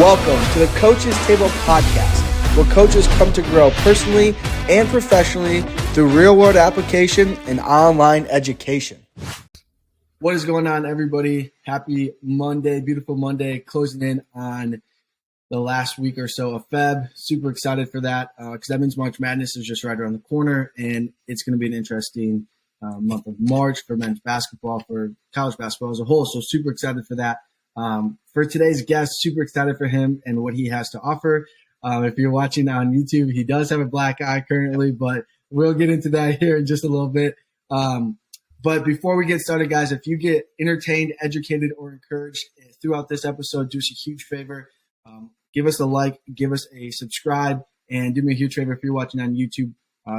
Welcome to the Coach's Table Podcast, where coaches come to grow personally and professionally through real-world application and online education. What is going on, everybody? Happy Monday, beautiful Monday, closing in on the last week or so of Feb. Super excited for that because that means March Madness is just right around the corner, and it's going to be an interesting month of March for men's basketball, for college basketball as a whole. So super excited for that. For today's guest, super excited for him and what he has to offer. If you're watching on YouTube, he does have a black eye currently, but we'll get into that here in just a little bit. But before we get started, guys, if you get entertained, educated, or encouraged throughout this episode, do us a huge favor. Give us a like, give us a subscribe, and do me a huge favor if you're watching on YouTube,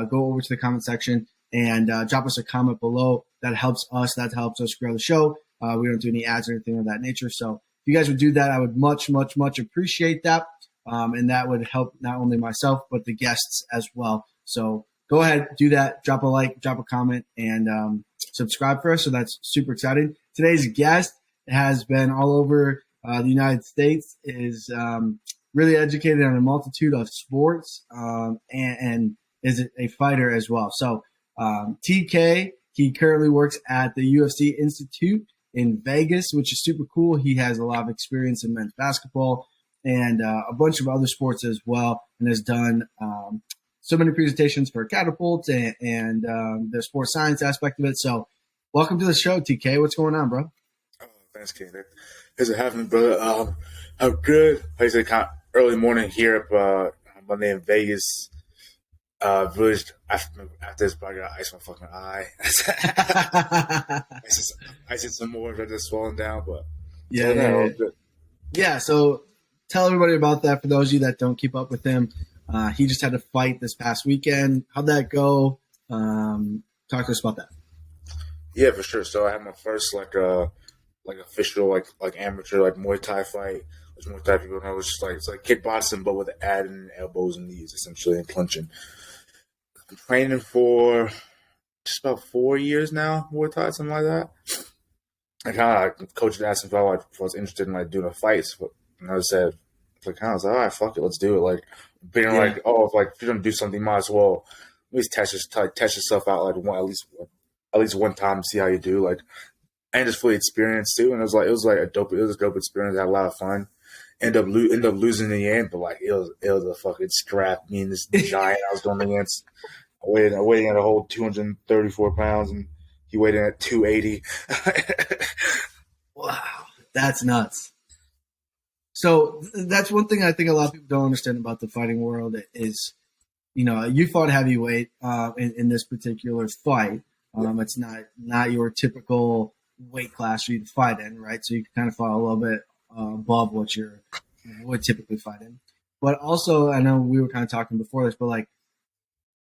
go over to the comment section and drop us a comment below. That helps us. That helps us grow the show. We don't do any ads or anything of that nature. So if you guys would do that, I would much, much, much appreciate that. And that would help not only myself, but the guests as well. So go ahead, do that. Drop a like, drop a comment, and subscribe for us. So that's super exciting. Today's guest has been all over the United States, is really educated on a multitude of sports, and is a fighter as well. So TK, he currently works at the UFC Institute in Vegas, which is super cool. He has a lot of experience in men's basketball and a bunch of other sports as well, and has done so many presentations for Catapult and the sports science aspect of it. So welcome to the show, TK. What's going on, bro? Oh, thanks, Kate. Thanks for having me, brother. I'm good. Like I said, kind of early morning here up Monday in Vegas. Really, after this, I got ice in my fucking eye. I said some more, they're just swelling down, but yeah. So tell everybody about that. For those of you that don't keep up with him, he just had a fight this past weekend. How'd that go? Talk to us about that. Yeah, for sure. So I had my first official amateur Muay Thai fight. Which Muay Thai people know, it's like kickboxing, but with adding elbows and knees essentially and clinching. I'm training for just about 4 years now, Muay Thai, something like that. I kind of coach asked if I was interested in doing a fight, and I said, all right, fuck it, let's do it. If you're gonna do something, you might as well at least test yourself out at least one time, see how you do. And just fully experienced too, and it was a dope experience. I had a lot of fun. End up losing in the end, but it was a fucking scrap. Me and this giant I was going against. I weighed in at a whole 234 pounds, and he weighed in at 280. Wow, that's nuts. So that's one thing I think a lot of people don't understand about the fighting world is, you fought heavyweight in this particular fight. It's not your typical weight class for you to fight in, right? So you kind of fought a little bit above what you would typically fight in. But also, I know we were kind of talking before this, but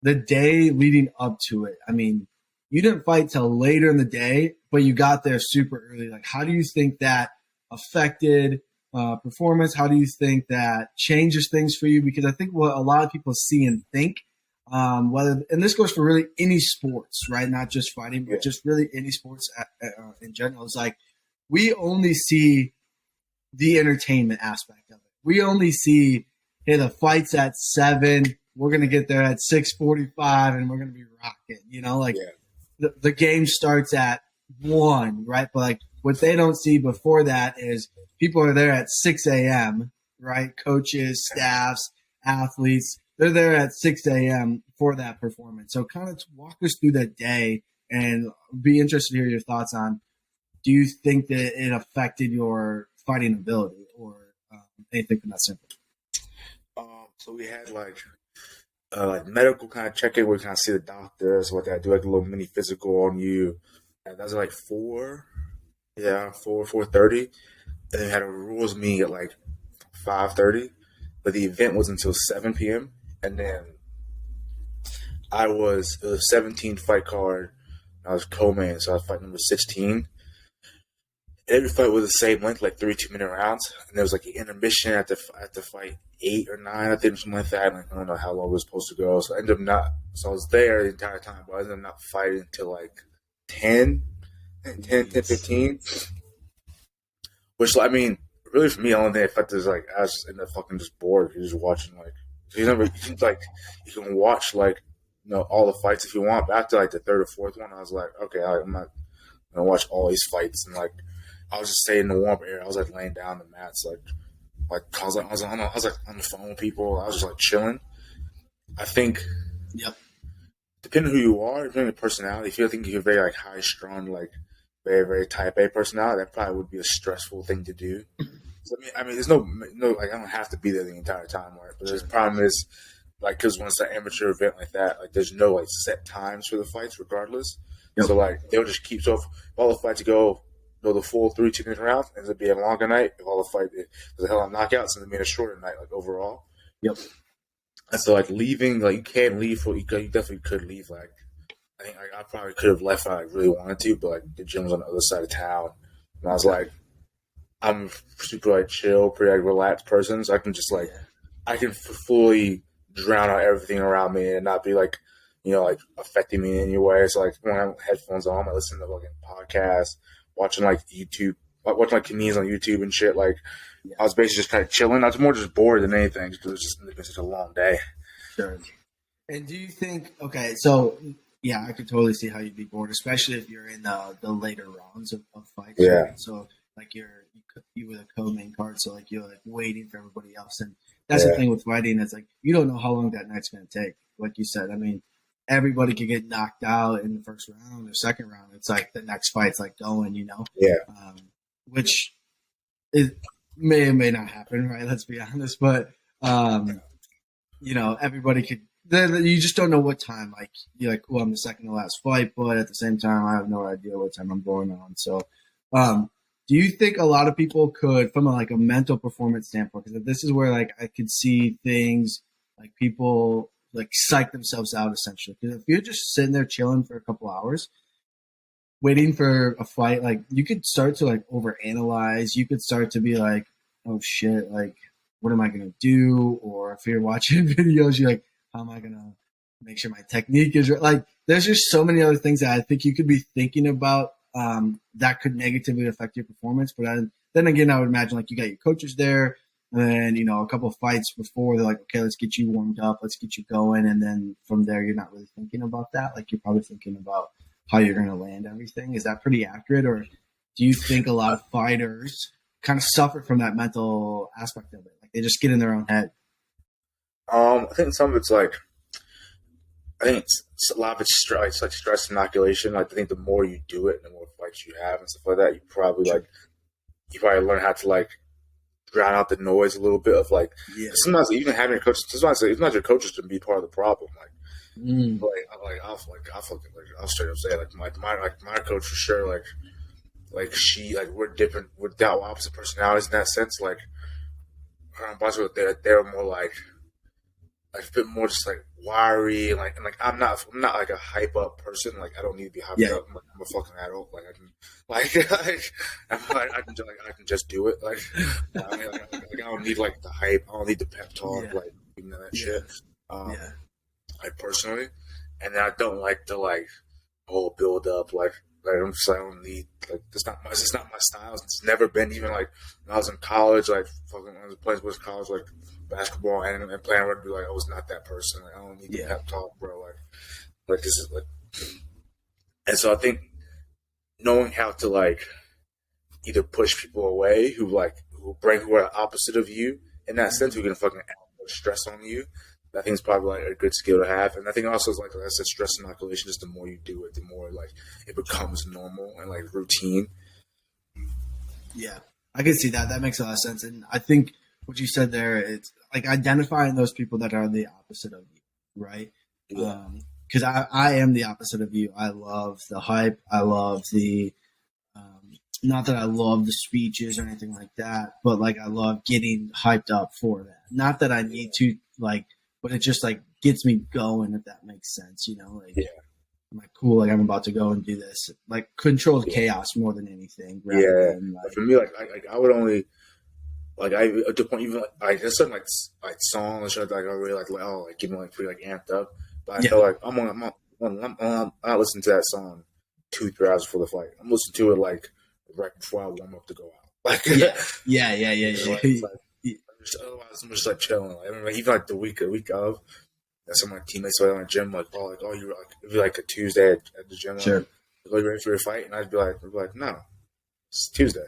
the day leading up to it, I mean, you didn't fight till later in the day, but you got there super early. How do you think that affected performance? How do you think that changes things for you? Because I think what a lot of people see and think, and this goes for really any sports, right? Not just fighting, but just really any sports in general. It's we only see the entertainment aspect of it. We only see, hey, the fight's at 7. We're going to get there at 6:45 and we're going to be rocking, the game starts at 1, right? But what they don't see before that is people are there at 6 a.m., right? Coaches, staffs, athletes, they're there at 6 a.m. for that performance. So kind of walk us through that day and be interested to hear your thoughts on, do you think that it affected your fighting ability or anything from that simple? So we had medical kind of check-in where we kind of see the doctors, what they do, a little mini physical on you. And that was 4:30. And then we had a rules meeting at 5:30, but the event was until 7 p.m. And then it was a 17 fight card. I was co-man, so I was fight number 16. Every fight was the same length, 3 2-minute rounds. And there was an intermission at the fight 8 or 9, I think, something like that. And I don't know how long it was supposed to go. So I ended up I was there the entire time, but I ended up not fighting until 10, 15. Which, really for me, the only thing that affected is like I was in the fucking just bored. You're just watching like you can watch like all the fights if you want. But after like the third or fourth one, I was like, okay, I'm not gonna watch all these fights. And like I was just staying in the warm air. I was like laying down on the mats, like I was like on the phone with people. I was just like chilling. I think Yep. depending on who you are, depending on your personality, if you think you're very like high strung, like very very type A personality, that probably would be a stressful thing to do. So, I mean, there's no like I don't have to be there the entire time, right? But the problem is like because when it's an amateur event like that, like there's no like set times for the fights, regardless. Yep. So like they'll just keep if all the fights go the full 3 2 minute rounds, ends up being a longer night. If all the fight there's a hell of knockouts, and it being a shorter night, like overall. Yep. And so like leaving, like you can't leave you definitely could leave. Like I think I probably could have left if I really wanted to, but like the gym was on the other side of town, and I was like, I'm super like chill, pretty like relaxed person, so I can just like I can fully drown out everything around me and not be like like affecting me in any way. So like when I have headphones on, I listen to fucking podcasts, watching like YouTube, watching like comedians on YouTube and shit. Like I was basically just kind of chilling. I was more just bored than anything because it's been such a long day. Sure. And do you think? Okay, so yeah, I could totally see how you'd be bored, especially if you're in the later rounds of fights. Yeah. Right? So like you with a co-main card, so like you're like waiting for everybody else, and that's the thing with fighting. It's like you don't know how long that night's going to take. Like you said, I mean, everybody could get knocked out in the first round or second round. It's like the next fight's like going, Yeah. Which is may or may not happen, right? Let's be honest, but everybody could. You just don't know what time. Like you're like, well, I'm the second to last fight, but at the same time, I have no idea what time I'm going on. So, do you think a lot of people could, from a mental performance standpoint, because this is where like I could see things like people like psych themselves out essentially. Because if you're just sitting there chilling for a couple hours, waiting for a fight, like you could start to like overanalyze. You could start to be like, oh shit, like what am I gonna do? Or if you're watching videos, you're like, how am I gonna make sure my technique is right? Like there's just so many other things that I think you could be thinking about that could negatively affect your performance. But then again, I would imagine like you got your coaches there, and then a couple of fights before they're like, okay, let's get you warmed up, let's get you going, and then from there you're not really thinking about that. Like you're probably thinking about how you're going to land everything. Is that pretty accurate, or do you think a lot of fighters kind of suffer from that mental aspect of it? Like they just get in their own head. I think some of it's like I think a lot of it's like stress inoculation. Like I think the more you do it, the more fights you have and stuff like that, you probably learn how to like drown out the noise a little bit of like. Yeah. Sometimes even having your coaches, sometimes your coaches can be part of the problem. I'll straight up say my coach for sure. Like she we're different. We're opposite personalities in that sense. Like her and Bosco, they're more like a bit more just like wiry and like I'm not like a hype up person. Like I don't need to be hyped up. I'm a fucking adult. Like I can just do it. Like I don't need like the hype. I don't need the pep talk. Like that shit. Like personally, and then I don't like the whole build up. Like I don't need it's not my style. It's never been even like when I was in college. Like fucking when I was playing with college like basketball and playing rugby. Like I was not that person. Like I don't need the pep talk, bro. Like this is and so I think knowing how to like either push people away who are opposite of you in that sense, who can fucking add more stress on you. I think it's probably like a good skill to have, and I think also like I said, stress inoculation. Just the more you do it, the more like it becomes normal and like routine. Yeah, I can see that. That makes a lot of sense, and I think what you said there, it's like identifying those people that are the opposite of you, right? Because I am the opposite of you. I love the hype. I love the not that I love the speeches or anything like that, but like I love getting hyped up for that. Not that I need to but it just like gets me going, if that makes sense, I'm like, cool, like I'm about to go and do this. Like controlled chaos more than anything. Than, for me, I would only at the point even there's certain like songs and shit I really like get me pretty amped up. But I feel like I'm not listening to that song 2-3 hours before the fight. I'm listening to it right before I warm up to go out. Like, Yeah. it's like otherwise I'm just like chilling. Like, I mean, even like the week of, some of my teammates were in the gym like, oh, you like it'd be like a Tuesday at the gym. Sure. Like, you ready for your fight? And I'd be like, no, it's Tuesday.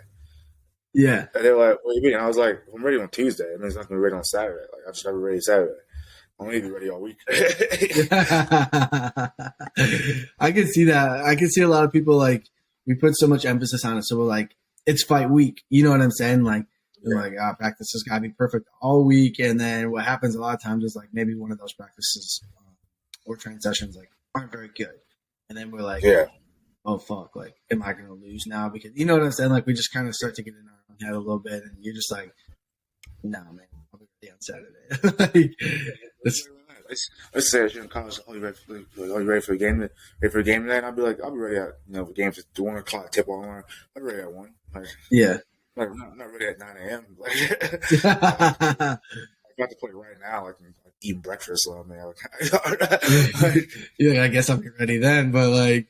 Yeah. And they're like, what do you mean? I was like, I'm ready on Tuesday. It means I'm not gonna be ready on Saturday. Like, I just gotta be ready Saturday. I don't need to be ready all week. I can see that. I can see a lot of people like we put so much emphasis on it. So we're like, it's fight week. You know what I'm saying? Like, you're like, practice has got to be perfect all week. And then what happens a lot of times is like maybe one of those practices or training sessions like aren't very good. And then we're like, oh, fuck, like, am I going to lose now? Because you know what I'm saying? Like, we just kind of start to get in our own head a little bit. And you're just like, nah, man, I'll be ready on Saturday. Let's say in college, you ready for the game? Ready for the game tonight? And I'll be like, I'll be ready at the game's at 1 o'clock, tip on 1. I'll be ready at 1. Like, yeah. Like, I'm not ready at 9 a.m. Like, I'm about to play right now. Like, I'm eating breakfast. So, man, yeah, I guess I'll be ready then. But like,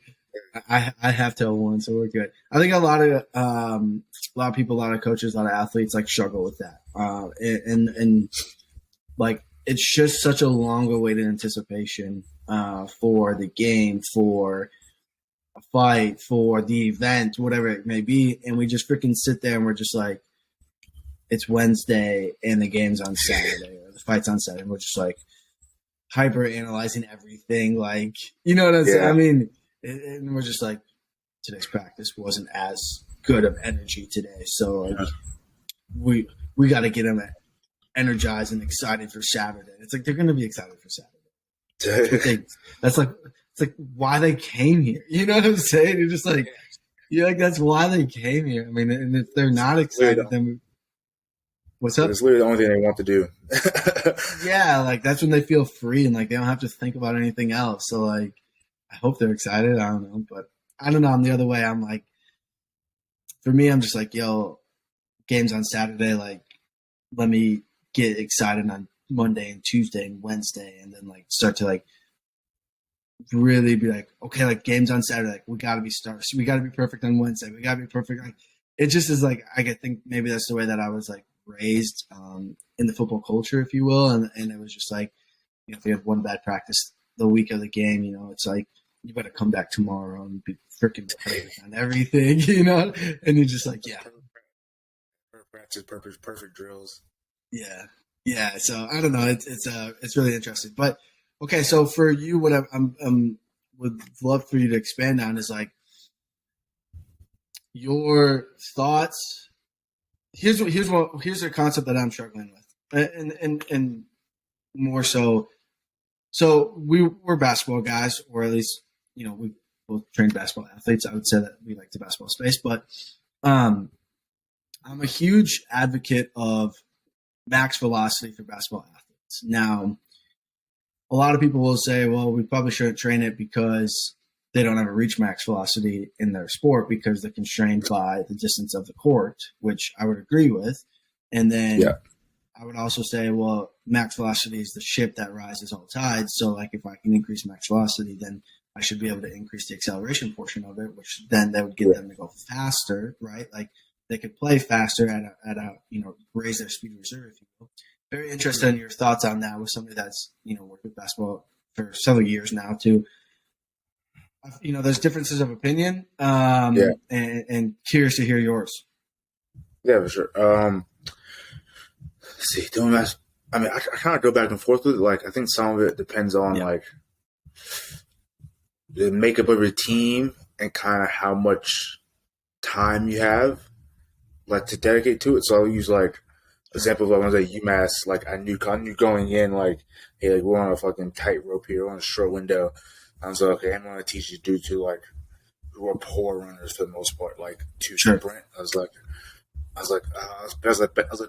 I have till 1, so we're good. I think a lot of people, a lot of coaches, a lot of athletes like struggle with that. And like, it's just such a long awaited anticipation for the game, for a fight, for the event, whatever it may be. And we just freaking sit there and we're just like, it's Wednesday and the game's on Saturday or the fight's on Saturday. And we're just like hyper analyzing everything. Like, you know what I'm saying? I mean, and we're just like, today's practice wasn't as good of energy today. So like, we got to get them energized and excited for Saturday. It's like they're going to be excited for Saturday. It's like why they came here. You know what I'm saying? You're just like, that's why they came here. I mean, and if they're not excited, then what's up? It's literally the only thing they want to do. Yeah, like that's when they feel free and like they don't have to think about anything else. So like, I hope they're excited. I don't know, but I don't know. I'm the other way. I'm like, for me, I'm just like, yo, games on Saturday. Like, let me get excited on Monday and Tuesday and Wednesday, and then like start to like really be like, okay, like games on Saturday, like we got to be stars. We got to be perfect on Wednesday. We got to be perfect. Like, it just is like, I think maybe that's the way that I was like raised in the football culture, if you will. And it was just like, if we have one bad practice the week of the game, it's like, you better come back tomorrow and be freaking perfect on everything, and you're just like, yeah. Practice, perfect drills. Yeah. So I don't know. It's really interesting. But okay, so for you, what I'm would love for you to expand on is like your thoughts. Here's a concept that I'm struggling with, and more so. So we're basketball guys, or at least we both trained basketball athletes. I would say that we like the basketball space, but I'm a huge advocate of max velocity for basketball athletes. Now, a lot of people will say, well, we probably shouldn't train it because they don't ever reach max velocity in their sport because they're constrained by the distance of the court, which I would agree with. And then I would also say, well, max velocity is the ship that rises all tides. So like if I can increase max velocity, then I should be able to increase the acceleration portion of it, which then that would get them to go faster, right? Like they could play faster at a raise their speed reserve, if you will. Very interested in your thoughts on that with somebody that's, worked with basketball for several years now too. There's differences of opinion, and curious to hear yours. Yeah, for sure. Let's see, doing that. I mean, I kind of go back and forth with it. Like, I think some of it depends on like the makeup of your team and kind of how much time you have, like, to dedicate to it. So I'll use like example of when I was at UMass. Like, I knew going in, like, hey, like we're on a fucking tightrope here, we're on a short window. I was like, okay, I'm going to teach you due to like who are poor runners for the most part, like to sprint. I was like,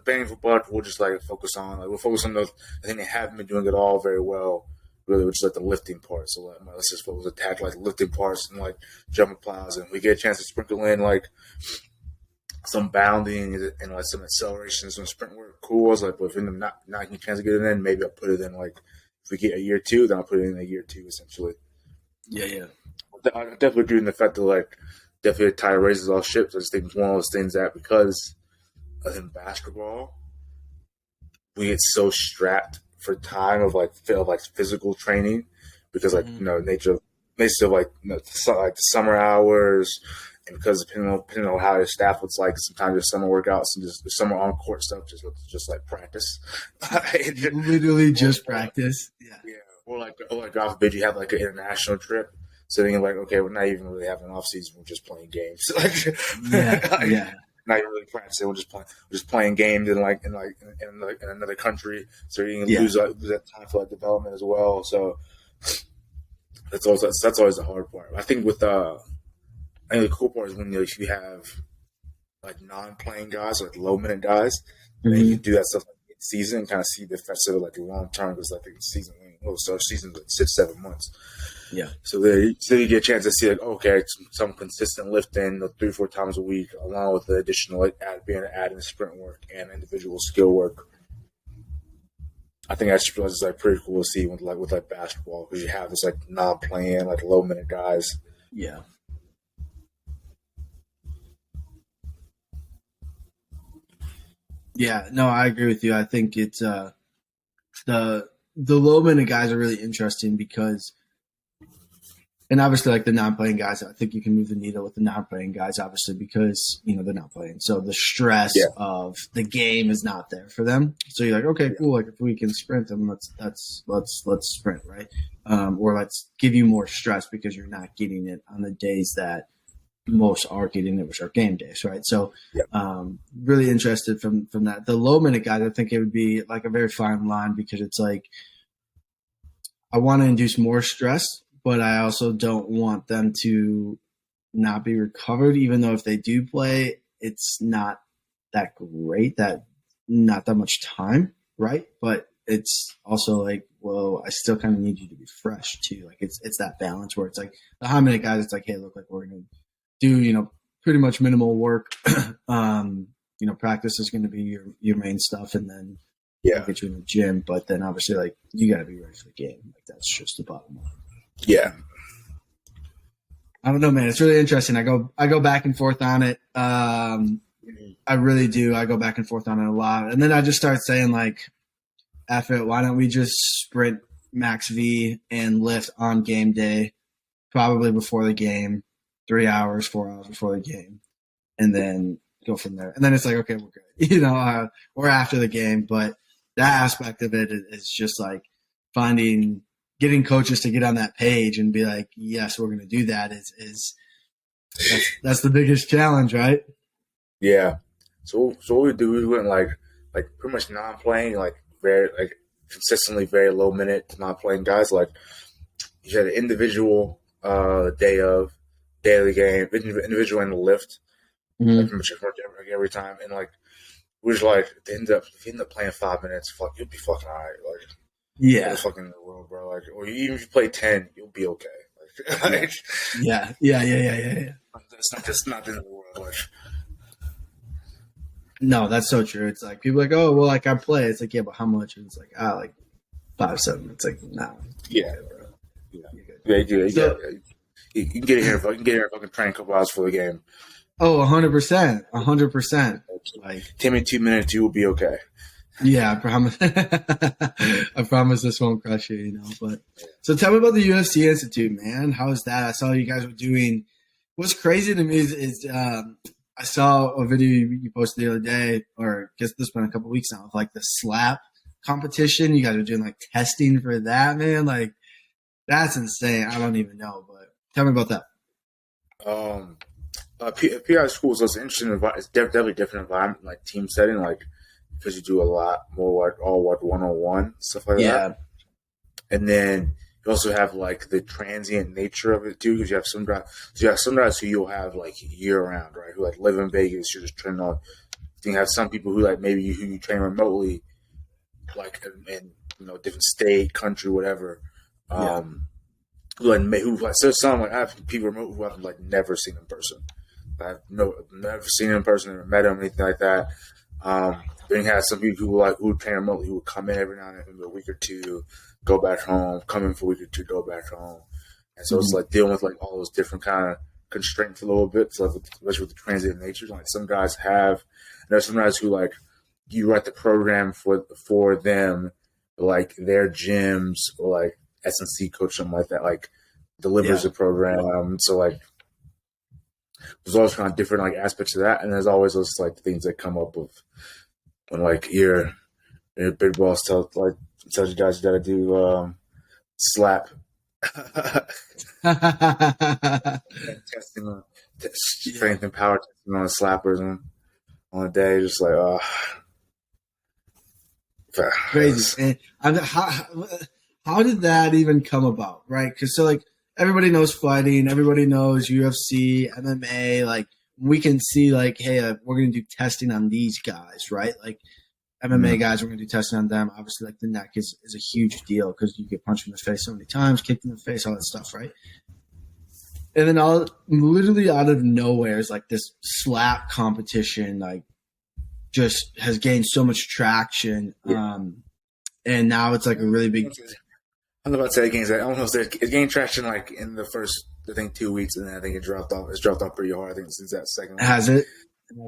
banging football. We'll just like focus on we'll focus on those. I think they haven't been doing it all very well. Really, which is like the lifting part. So like, let's just focus attack like lifting parts and like jumping plows, and we get a chance to sprinkle in like some bounding and like some acceleration, some sprint work. Cool. I was like, but if I'm not getting a chance to get it in, maybe I'll put it in like if we get a year 2, then I'll put it in a year 2 essentially. Yeah. I definitely agree in the fact that like definitely the tire raises all ships. I just think it's one of those things that because in basketball, we get so strapped for time of like physical training because like nature of like like the summer hours, and because depending on how your staff looks like, sometimes there's summer workouts and just the summer on court stuff just like practice. Literally just practice. Yeah. Or like God forbid you have like an international trip. So then you're like, okay, we're not even really having an off season. We're just playing games. Yeah. Not even really practicing. We're just playing games in another country. So you can lose that time for like development as well. So that's always the hard part. I think I think the cool part is when you have like non-playing guys, like low-minute guys, and you can do that stuff like in season and kind of see the effects of it like long-term because I think the season starts season like 6-7 months. Yeah. So you get a chance to see like, okay, some consistent lifting 3-4 times a week, along with the additional being adding sprint work and individual skill work. I think that's just like pretty cool to see with basketball because you have this like non-playing like low-minute guys. Yeah. Yeah, no, I agree with you. I think it's the low minute guys are really interesting because, and obviously like the non-playing guys, I think you can move the needle with the non-playing guys, obviously because they're not playing, so the stress of the game is not there for them. So you're like, okay, cool. Like if we can sprint them, let's sprint, right? Or let's give you more stress because you're not getting it on the days that most are getting it, which are game days, right? So really interested from that. The low minute guys, I think it would be like a very fine line because it's like I want to induce more stress, but I also don't want them to not be recovered, even though if they do play, it's not that great, not that much time, right? But it's also like, well, I still kind of need you to be fresh too. Like it's that balance where it's like the high minute guys, it's like, hey, look, like we're going to do, pretty much minimal work. Practice is going to be your main stuff, and then get you in the gym. But then obviously, like you got to be ready for the game. Like that's just the bottom line. Yeah. I don't know, man. It's really interesting. I go back and forth on it. I really do. I go back and forth on it a lot, and then I just start saying like, "F it. Why don't we just sprint max V and lift on game day, probably before the game." 3 hours, 4 hours before the game, and then go from there. And then it's like, okay, we're good. We're after the game. But that aspect of it is just like getting coaches to get on that page and be like, yes, we're going to do that. That's the biggest challenge, right? Yeah. So what we do, we went like pretty much non-playing, like very like consistently very low minute non-playing guys. Like you had an individual day of daily game, individual in the lift, like pretty much every time, and like we're just like if you end up playing 5 minutes, fuck, you'll be fucking alright. Like you're fucking in the world, bro. Like or even if you play 10, you'll be okay. Like, yeah. That's not the end of the world. Like, no, that's so true. It's like people are like, oh well, like I play. It's like but how much? And it's like like 5-7. It's like nah. Yeah, bro. Yeah. You can get in here. You can get here and fucking train a couple hours for the game. Oh, 100%, 100%. Like Tim in 2 minutes, you will be okay. Yeah, I promise. I promise this won't crush you, But so tell me about the UFC Institute, man. How is that? I saw you guys were doing. What's crazy to me is I saw a video you posted the other day, or I guess this been a couple weeks now, of like the slap competition. You guys are doing like testing for that, man. Like that's insane. I don't even know, but. Tell me about that. PI schools, so it's interesting. It's definitely different environment, like team setting, like because you do a lot more like all like 1-on-1 stuff like that. And then you also have like the transient nature of it too, because you have some guys who you'll have like year round, right? Who like live in Vegas, you're just training on. Then you have some people who like maybe who you train remotely, like in different state, country, whatever. So some like I have people remote who I've like never seen in person. I've never seen him in person, never met him, anything like that. Then you have some people who train remotely who would come in every now and then for a week or two, go back home, come in for a week or two, go back home. And so it's like dealing with like all those different kind of constraints a little bit, so like especially with the transient nature. Like some guys have, there's some guys who like you write the program for them, like their gyms or like SNC coach something like that, like delivers the program. So like there's always kind of different like aspects of that, and there's always those like things that come up with when like your big boss tells you guys you got to do slap. Testing on strength and power testing on the slappers on a day, just like crazy. And how did that even come about, right? Because so like everybody knows fighting, everybody knows UFC, MMA. Like we can see like, hey, we're gonna do testing on these guys, right? Like MMA guys, we're gonna do testing on them. Obviously, like the neck is a huge deal because you get punched in the face so many times, kicked in the face, all that stuff, right? And then literally out of nowhere is like this slap competition, like just has gained so much traction. And now it's like a really big. I'm about to say I don't know if it gained traction like in the first, I think 2 weeks, and then I think it dropped off. It's dropped off pretty hard. I think since that second week. Has it?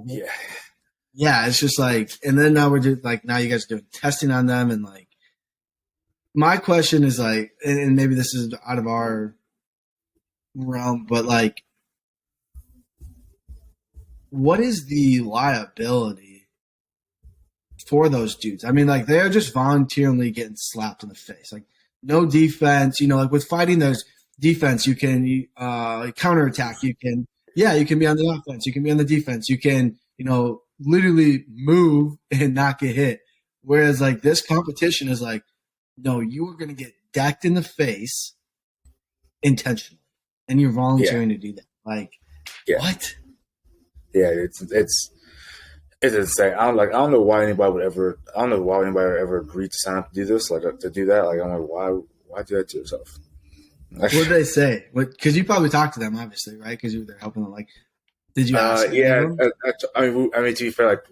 Yeah. Yeah, it's just like, and then now we're just like, now you guys are doing testing on them, and like, my question is like, and maybe this is out of our realm, but like, what is the liability for those dudes? I mean, like, they're just voluntarily getting slapped in the face, like, no defense. You know, like with fighting, there's defense. You can counterattack. You can be on the offense. You can be on the defense. You can, literally move and not get hit. Whereas like this competition is like, no, you are going to get decked in the face intentionally, and you're volunteering to do that. Like, what? Yeah, it's insane. I don't know why anybody would ever agree to sign up to do this, like to do that. Like, I'm like, why do that to yourself? What did they say? Because you probably talked to them, obviously, right? Because you were there helping them. Like, did you ask them? I mean, to be fair, like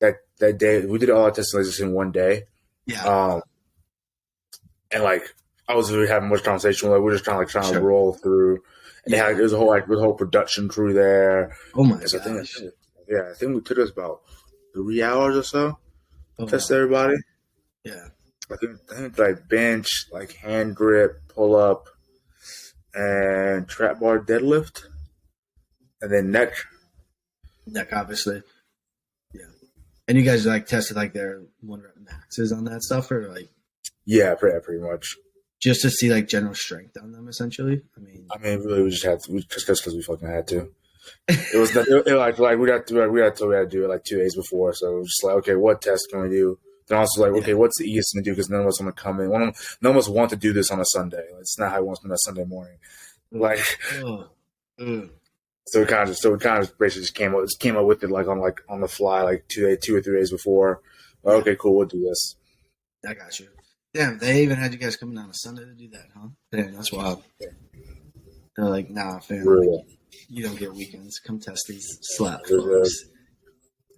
that day we did all our testing just in one day. Yeah. And like I wasn't really having much conversation. Like we're just trying to roll through. And they had, there's a whole production crew there. Oh my gosh. I think it took us about 3 hours or so to test everybody. Yeah. I think like bench, like hand grip, pull up, and trap bar deadlift, and then neck. Neck, obviously. Yeah. And you guys like tested like their 1 rep maxes on that stuff, or like? Yeah, pretty much. Just to see like general strength on them, essentially. I mean, really, we just had to, just because we fucking had to. It was like we had to do it like 2 days before, so it was just like, okay, what test can we do? Then also like, okay, what's the easiest thing to do? Because none of us want to come in. None of us want to do this on a Sunday. It's not how we want to spend that Sunday morning. Like, so we kind of basically just came up with it like on the fly, like 2 or 3 days before. Like, okay, cool, we'll do this. I got you. Damn, they even had you guys coming on a Sunday to do that, huh? Damn, that's wild. They're like, nah, fam, you don't get weekends. Come test these slap folks.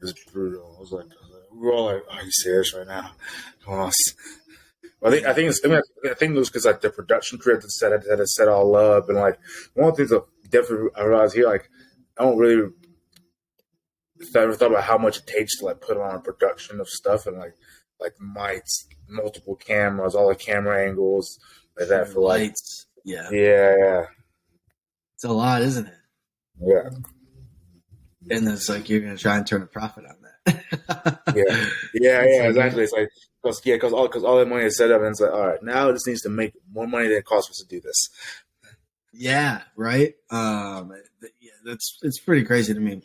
It's brutal. I was like, we were all like, "Are you serious right now?" Come on. I think it was because like the production crew had to set all up, and like one of the things that definitely I realized here, like I don't really ever thought about how much it takes to like put on a production of stuff and like mics, multiple cameras, all the camera angles, like that for lights. Yeah. It's a lot, isn't it? Yeah. And it's like you're gonna try and turn a profit on that. yeah, exactly. It's like because all that money is set up, and it's like, all right, now it just needs to make more money than it costs us to do this. Yeah, right. It's pretty crazy to me.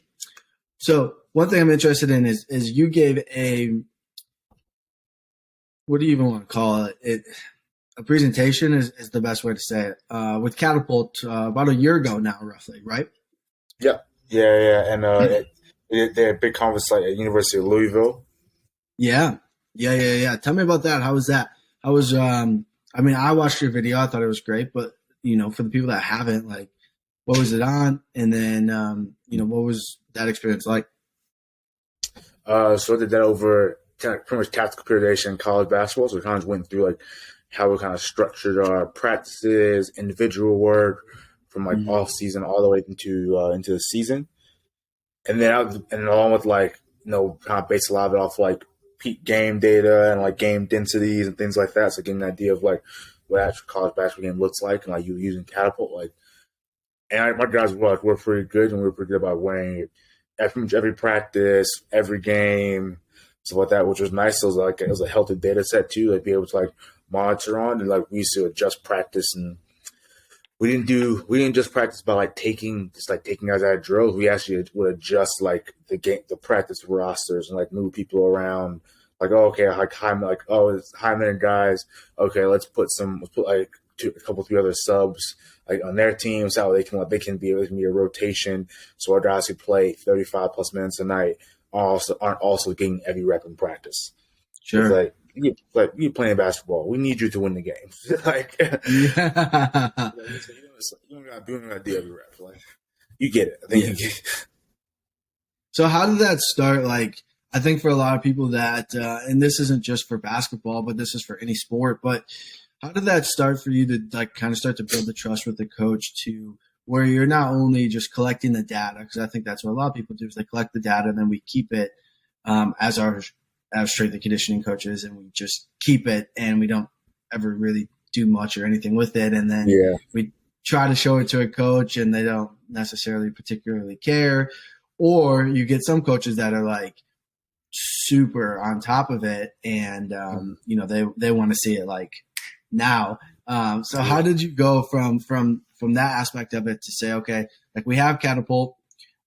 So one thing I'm interested in is you gave a, what do you even want to call it? A presentation is the best way to say it. With Catapult about a year ago now, roughly, right? Yeah. And they had a big conference like at University of Louisville. Yeah. Tell me about that. How was that? I watched your video. I thought it was great, but for the people that haven't, like, what was it on? And then, what was that experience like? So I did that over pretty much tactical periodization in college basketball. So we kind of went through like how we kind of structured our practices, individual work from like off season all the way into the season, and then and along with like kind of base a lot of it off like peak game data and like game densities and things like that. So getting an idea of like what actual college basketball game looks like, and like you using Catapult, like, and my guys were pretty good, and we were pretty good about winning it pretty much every practice, every game, stuff like that, which was nice. It was a healthy data set too, like be able to like monitor on, and like we used to adjust practice, and we didn't just practice by like taking guys out of drills. We actually would adjust like the practice rosters and like move people around. Like, oh, okay, like it's high minute guys. Okay, let's put like a couple, three other subs like on their teams, how they can be a rotation. So our guys who play 35 plus minutes a night aren't also getting every rep in practice. Sure. It's like you're playing basketball. We need you to win the game. Like, yeah. you don't gotta do every rep. Like, you get it. I think you get it. So how did that start? Like, I think for a lot of people that, and this isn't just for basketball, but this is for any sport, but how did that start for you to like kind of start to build the trust with the coach to where you're not only just collecting the data, because I think that's what a lot of people do is they collect the data and then we keep it as strength and conditioning coaches, and we just keep it and we don't ever really do much or anything with it. And then we try to show it to a coach and they don't necessarily particularly care. Or you get some coaches that are like super on top of it and, they want to see it like now. So how did you go from that aspect of it to say, okay, like we have Catapult,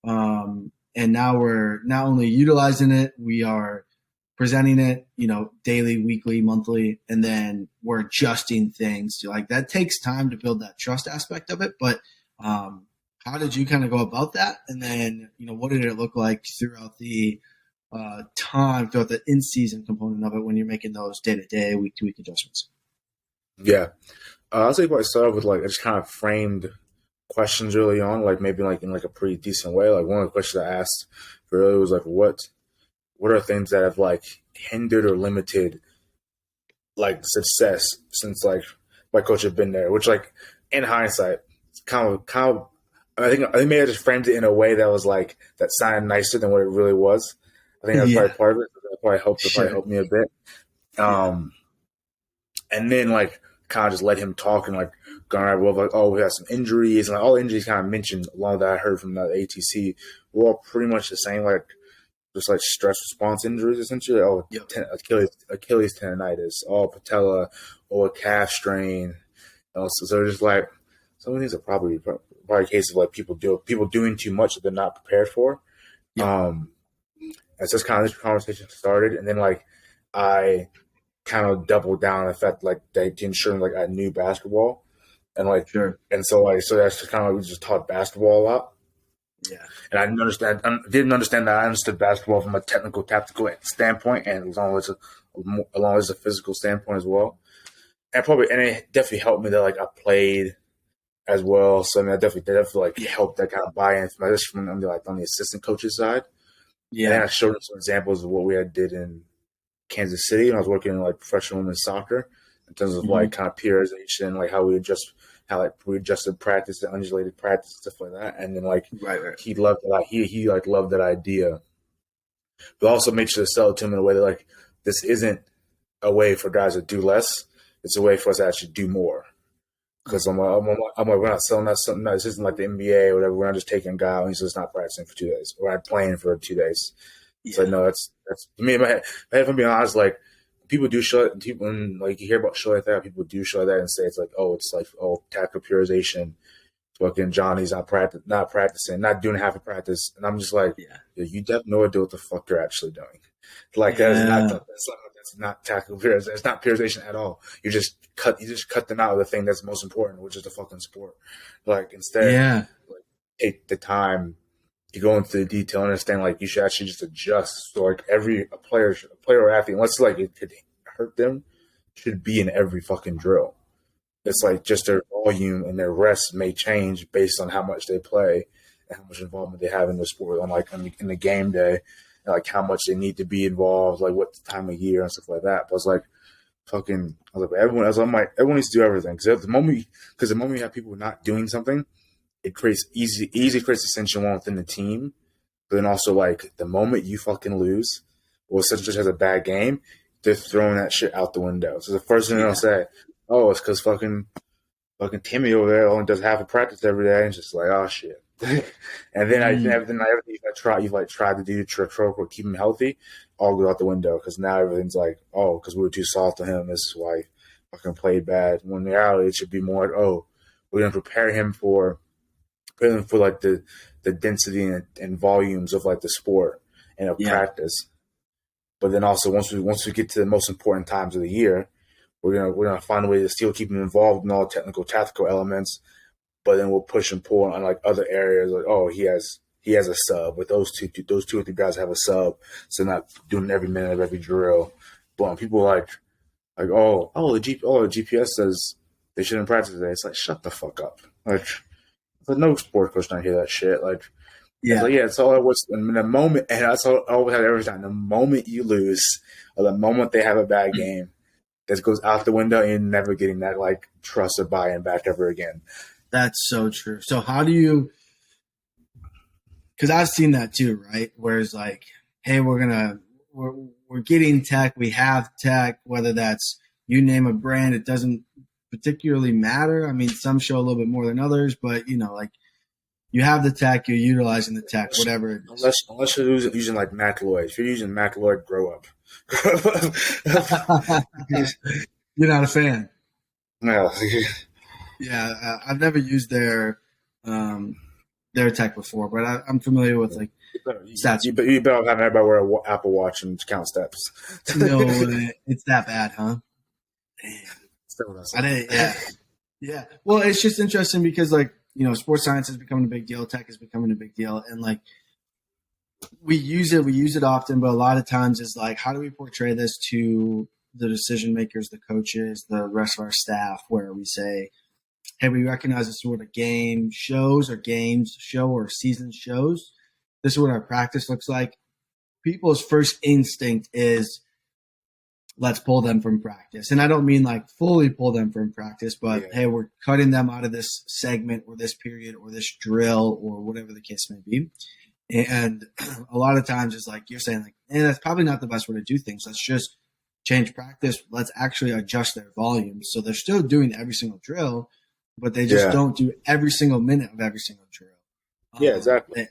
and now we're not only utilizing it, we are presenting it, daily, weekly, monthly, and then we're adjusting things to like that takes time to build that trust aspect of it. But how did you kind of go about that? And then, what did it look like throughout the throughout the in-season component of it when you're making those day-to-day, week-to-week adjustments? Yeah. I'll say I started with like I just kind of framed questions early on, like maybe like in like a pretty decent way. Like one of the questions I asked really was like, what are things that have like hindered or limited like success since like my coach had been there? Which like in hindsight, it's kind of I think maybe I just framed it in a way that was like that sounded nicer than what it really was. I think that's probably part of it. That probably helped me a bit. And then like kind of just let him talk and like going right, well, like, oh, we have some injuries, and like, all the injuries kind of mentioned along that I heard from the ATC were all pretty much the same, like just like stress response injuries essentially. Oh, Achilles tendonitis, patella, or a calf strain. So just like some of these are probably a case of like people doing too much that they're not prepared for. It's just kind of this conversation started, and then like I kind of doubled down on the fact like to ensure like I knew basketball, and like and so that's just kind of like we just taught basketball a lot. Yeah, and I didn't understand that I understood basketball from a technical, tactical standpoint, and as long as a physical standpoint as well. And it definitely helped me that like I played as well. So I mean, I definitely like helped that kind of buy-in from on the assistant coach's side. Yeah, and I showed him some examples of what we did in Kansas City, and I was working in like professional women's soccer in terms of like kind of periodization, like how we adjusted practice and undulated practice and stuff like that. And then like he loved that he loved that idea, but also made sure to sell it to him in a way that like this isn't a way for guys to do less; it's a way for us to actually do more. Because I'm like, we're not selling that something. No, this isn't like the NBA or whatever. We're not just taking a guy and he's just not practicing for 2 days. We're not playing for 2 days. Yeah. So no, that's to me in my head. If I'm being honest, like people do show it. People when like you hear about show like that, people do show that and say it's like, tactical periodization. Fucking Johnny's not practicing, not doing half a practice, and I'm just like, you have no idea what the fuck you're actually doing. Like that's not tactical periodization. It's not periodization at all. You just cut them out of the thing that's most important, which is the fucking sport. Like instead, like, take the time to go into the detail and understand like you should actually just adjust. So like a player or athlete, unless like it could hurt them, should be in every fucking drill. It's like just their volume and their rest may change based on how much they play and how much involvement they have in the sport on like in the game day, and like how much they need to be involved, like what time of year and stuff like that. But it's like everyone needs to do everything because the moment you have people not doing something, it creates easy creates dissension one within the team, but then also like the moment you fucking lose or such just has a bad game, they're throwing that shit out the window. So the first thing they'll say, oh, it's because fucking Timmy over there only does half a practice every day, and it's just like, oh shit. And then everything you've tried to do to trope or keep him healthy, all goes out the window because now everything's like, oh, because we were too soft on him. This is why he fucking played bad. When in reality, it should be more like, oh, we're gonna prepare him for like the density and volumes of like the sport and of practice. But then also once we get to the most important times of the year, we're gonna find a way to still keep him involved in all tactical elements, but then we'll push and pull on like other areas. Like, oh, he has a sub. With those two or three guys have a sub, so not doing every minute of every drill. But when people like the GPS says they shouldn't practice today, it's like shut the fuck up. Like no sport coach not hear that shit. Like it's all it was in the moment, and that's all I always had every time. The moment you lose, or the moment they have a bad game, this goes out the window and you're never getting that like trust or buy-in back ever again. That's so true. So how do you – because I've seen that too, right? Where it's like, hey, we're getting tech. We have tech, whether that's you name a brand. It doesn't particularly matter. I mean, some show a little bit more than others, but, you know, like you have the tech, you're utilizing the tech, whatever it is. Unless you're using like McElroy. If you're using McElroy, grow up. You're not a fan. No. Yeah, I've never used their tech before, but I'm familiar with like stats. You better have everybody wear an Apple Watch and count steps. No, it's that bad, huh? Damn. Yeah. Well, it's just interesting because like, you know, sports science is becoming a big deal. Tech is becoming a big deal. And like, we use it often, but a lot of times it's like, how do we portray this to the decision makers, the coaches, the rest of our staff, where we say, hey, we recognize this is what a game shows or games show or season shows. This is what our practice looks like. People's first instinct is, let's pull them from practice. And I don't mean like fully pull them from practice, but hey, we're cutting them out of this segment or this period or this drill or whatever the case may be. And a lot of times it's like you're saying, like, that's probably not the best way to do things. Let's just change practice. Let's actually adjust their volume. So they're still doing every single drill, but they just don't do every single minute of every single drill. Yeah, exactly.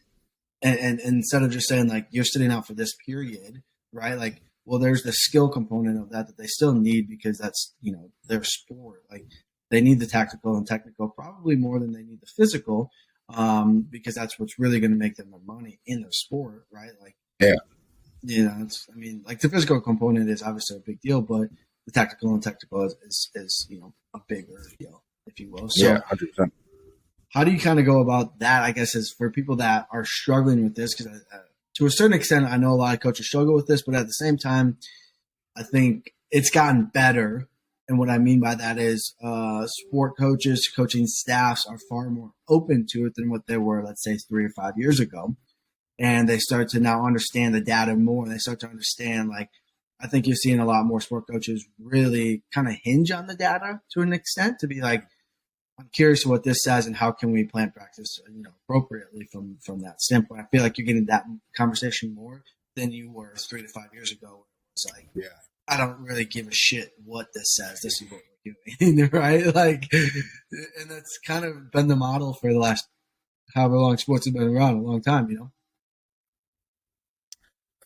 And instead of just saying like you're sitting out for this period, right? Like, well, there's the skill component of that they still need because that's, you know, their sport. Like they need the tactical and technical probably more than they need the physical, because that's what's really going to make them the money in their sport, right? Like, you know, like the physical component is obviously a big deal, but the tactical and technical is you know, a bigger deal, if you will. So 100%. How do you kind of go about that, I guess, is for people that are struggling with this? Because to a certain extent, I know a lot of coaches struggle with this, but at the same time, I think it's gotten better. And what I mean by that is sport coaches, coaching staffs are far more open to it than what they were, let's say, 3 or 5 years ago. And they start to now understand the data more. They start to understand, like, I think you're seeing a lot more sport coaches really kind of hinge on the data to an extent to be like, I'm curious what this says and how can we plan practice, you know, appropriately from that standpoint. I feel like you're getting that conversation more than you were 3 to 5 years ago. It's like, I don't really give a shit what this says. This is what we're doing, right? Like, and that's kind of been the model for the last however long sports have been around, a long time, you know.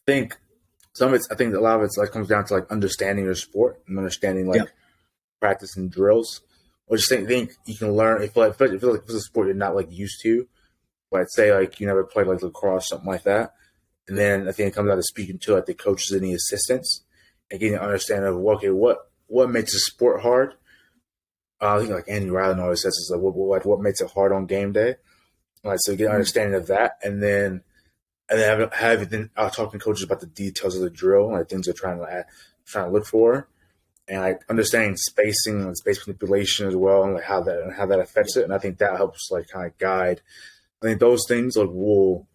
I think a lot of it's like comes down to like understanding your sport and understanding like practice and drills. Or just think you can learn if like if it's a sport you're not like used to, but say like you never played like lacrosse, something like that. And then I think it comes out of speaking to like the coaches and the assistants and getting an understanding of what makes a sport hard. I think like Andy Ryland always says is like what makes it hard on game day. Like so, get an understanding of that, and then I'll talk to coaches about the details of the drill, like things they're trying to look for. And like understanding spacing and space manipulation as well, and like how that affects it, and I think that helps like kind of guide. I think those things like will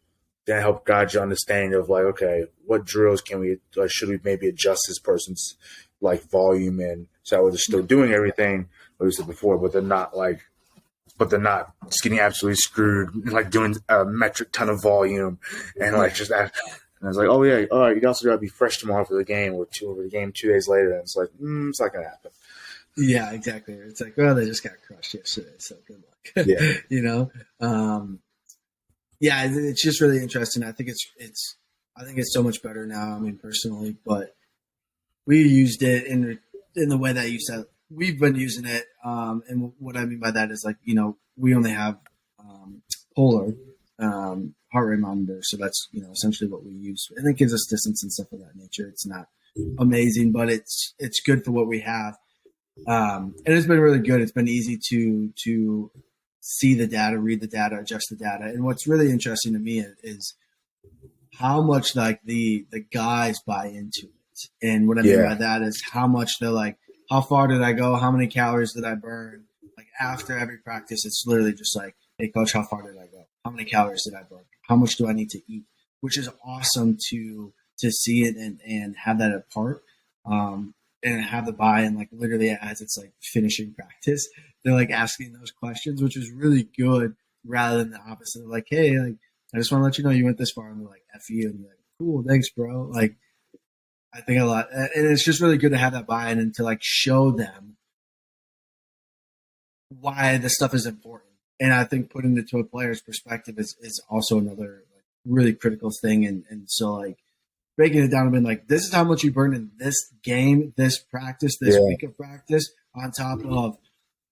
then help guide your understanding of like, okay, what drills can we should we maybe adjust this person's like volume and so they're still doing everything like we said before, but they're not like but they're not just getting absolutely screwed, like doing a metric ton of volume and like just that. And I was like, oh yeah, all right, you also got to be fresh tomorrow for the game or two over the game 2 days later. And it's like, it's not gonna happen. Yeah, exactly. It's like, well, they just got crushed yesterday, so good luck. Yeah. You know, yeah, it's just really interesting. I think it's so much better now. I mean, personally, but we used it in the way that you said we've been using it. And what I mean by that is like, you know, we only have polar heart rate monitor, so that's, you know, essentially what we use, and it gives us distance and stuff of that nature. It's not amazing, but it's good for what we have. And it's been really good. It's been easy to see the data, read the data, adjust the data. And what's really interesting to me is how much like the guys buy into it. And what I mean by that is how much they're like, how far did I go? How many calories did I burn? Like after every practice, it's literally just like, hey coach, how far did I go? How many calories did I burn? How much do I need to eat? Which is awesome to see it and have that apart. And have the buy-in, like literally as it's like finishing practice, they're like asking those questions, which is really good rather than the opposite. They're like, hey, like I just want to let you know you went this far, and they're like, F you, and you're like, cool, thanks, bro. Like I think a lot, and it's just really good to have that buy-in and to like show them why this stuff is important. And I think putting it to a player's perspective is also another like, really critical thing. And so like breaking it down and being like, this is how much you burn in this game, this practice, this week of practice, on top of,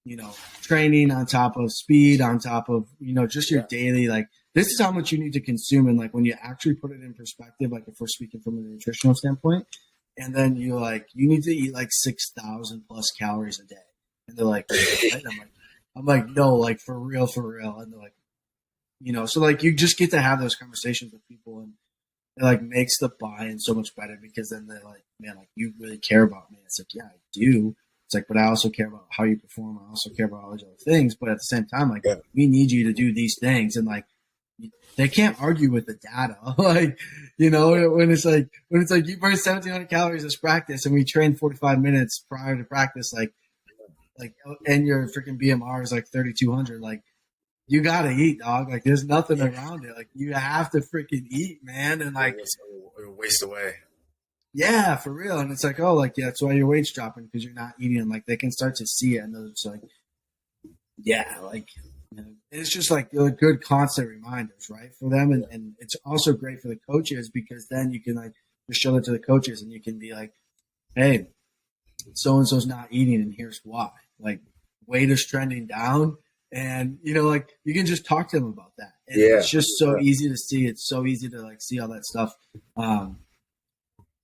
you know, training, on top of speed, on top of, you know, just your daily, like, this is how much you need to consume. And like, when you actually put it in perspective, like if we're speaking from a nutritional standpoint, and then you like, you need to eat like 6,000 plus calories a day. And they're like, what? I'm like, no, like for real. And they're like, you know, so like you just get to have those conversations with people, and it like makes the buy-in so much better, because then they're like, man, like you really care about me. It's like, yeah, I do. It's like, but I also care about how you perform. I also care about all these other things. But at the same time, like we need you to do these things, and like they can't argue with the data. Like, you know, when it's like you burn 1,700 calories this practice, and we train 45 minutes prior to practice, like, and your freaking BMR is like 3,200, like. You gotta eat, dog. Like, there's nothing around it. Like, you have to freaking eat, man. And like, it'll waste away. Yeah, for real. And it's like, oh, like, yeah, that's why your weight's dropping, because you're not eating. And like, they can start to see it, and they're just like, yeah, like, you know, it's just like good constant reminders, right, for them. And it's also great for the coaches, because then you can like just show it to the coaches, and you can be like, hey, so and so's not eating, and here's why. Like, weight is trending down. And, you know, like you can just talk to them about that. And it's just so easy to see. It's so easy to like see all that stuff.